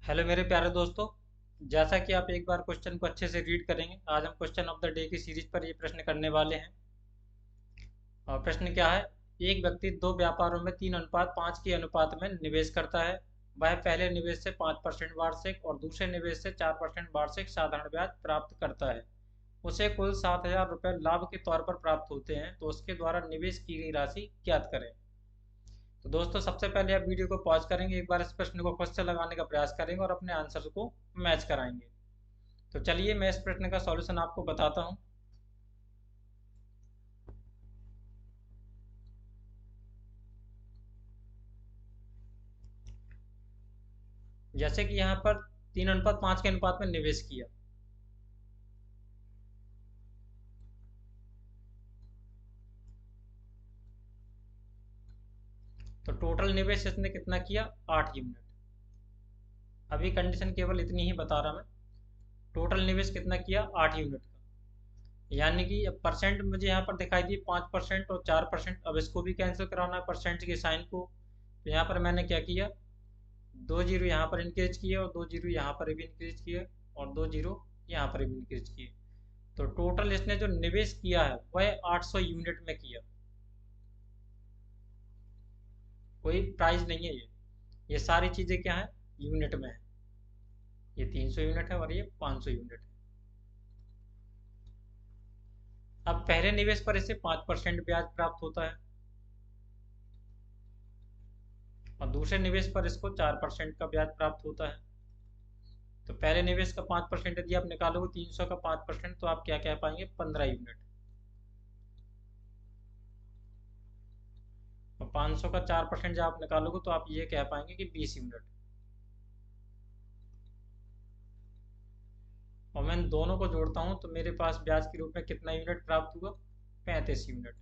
Hello मेरे प्यारे दोस्तों। जैसा कि आप एक बार क्वेश्चन को अच्छे से रीड करेंगे, आज हम क्वेश्चन ऑफ द डे की सीरीज पर ये प्रश्न करने वाले हैं। और प्रश्न क्या है? एक व्यक्ति दो व्यापारों में 3:5 के अनुपात में निवेश करता है। वह पहले निवेश से 5% वार्षिक और दूसरे निवेश से 4% वार्षिक साधारण ब्याज प्राप्त करता है। उसे कुल 7,000 रुपये लाभ के तौर पर प्राप्त होते हैं, तो उसके द्वारा निवेश की गई राशि ज्ञात करें। तो दोस्तों, सबसे पहले आप वीडियो को पॉज करेंगे, एक बार इस प्रश्न को खुद से लगाने का प्रयास करेंगे और अपने आंसर को मैच कराएंगे। तो चलिए मैं इस प्रश्न का सॉल्यूशन आपको बताता हूं। जैसे कि यहाँ पर 3:5 के अनुपात में निवेश किया, तो टोटल निवेश इसने कितना किया? 8 यूनिट। अभी कंडीशन केवल इतनी ही बता रहा मैं। टोटल निवेश कितना किया? 8 यूनिट का। यानी कि अब परसेंट मुझे यहाँ पर दिखाई दी 5% और 4%। अब इसको भी कैंसिल कराना है परसेंट के साइन को। तो यहाँ पर मैंने क्या किया, 2 जीरो यहाँ पर इंक्रीज किए और 2 जीरो यहाँ पर भी इंक्रीज किए और 2 जीरो यहाँ पर भी इंक्रीज किए। तो टोटल इसने जो निवेश किया है वह 800 यूनिट में किया। कोई प्राइस नहीं है ये सारी चीज़ें क्या है? यूनिट में है। ये 300 यूनिट है और ये 500 यूनिट है। अब पहले निवेश पर इसे 5% ब्याज प्राप्त होता है और दूसरे निवेश पर इसको 4% का ब्याज प्राप्त होता है। तो पहले निवेश का 5% यदि आप निकालोगे 300 का 5%, तो आप क्या कह पाएंगे? 15 यूनिट। और 500 का 4% जब आप निकालोगे तो आप ये कह पाएंगे कि 20 यूनिट। और मैं दोनों को जोड़ता हूँ तो मेरे पास ब्याज के रूप में कितना यूनिट प्राप्त हुआ? 35 यूनिट।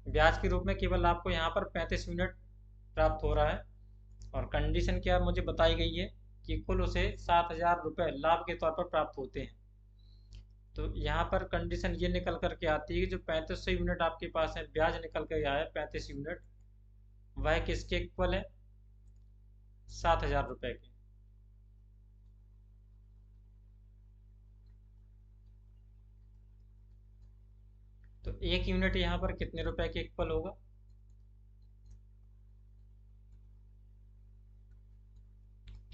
ब्याज के रूप में केवल आपको यहाँ पर 35 यूनिट प्राप्त हो रहा है। और कंडीशन क्या मुझे बताई गई है कि कुल उसे 7,000 रुपये लाभ के तौर पर प्राप्त होते हैं। तो यहाँ पर कंडीशन ये निकल करके आती है कि जो 3500 यूनिट आपके पास है, ब्याज निकल कर आया 35 यूनिट, वह किसके इक्वल है? 7,000 रुपये के। तो एक यूनिट यहाँ पर कितने रुपए के इक्वल होगा?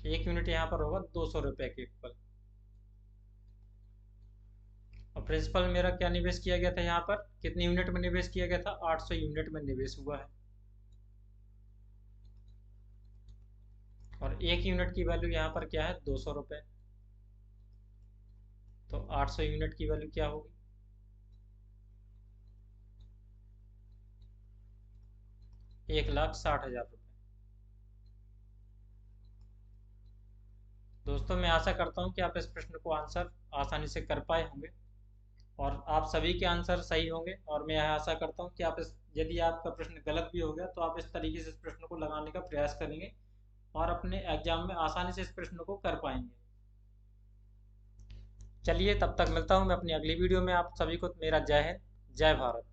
एक यूनिट यहाँ पर होगा 200 रुपये के इक्वल। और प्रिंसिपल मेरा क्या निवेश किया गया था? यहाँ पर कितने यूनिट में निवेश किया गया था? 800 यूनिट में निवेश हुआ है। और एक यूनिट की वैल्यू यहाँ पर क्या है? 200 रुपये। तो 800 यूनिट की वैल्यू क्या होगी? 1,60,000 रुपये। दोस्तों, मैं आशा करता हूँ कि आप इस प्रश्न को आंसर आसानी से कर पाए होंगे और आप सभी के आंसर सही होंगे। और मैं यह आशा करता हूँ कि आप इस यदि आपका प्रश्न गलत भी हो गया तो आप इस तरीके से इस प्रश्न को लगाने का प्रयास करेंगे और अपने एग्जाम में आसानी से इस प्रश्न को कर पाएंगे। चलिए, तब तक मिलता हूँ मैं अपनी अगली वीडियो में। आप सभी को मेरा जय हिंद, जय भारत।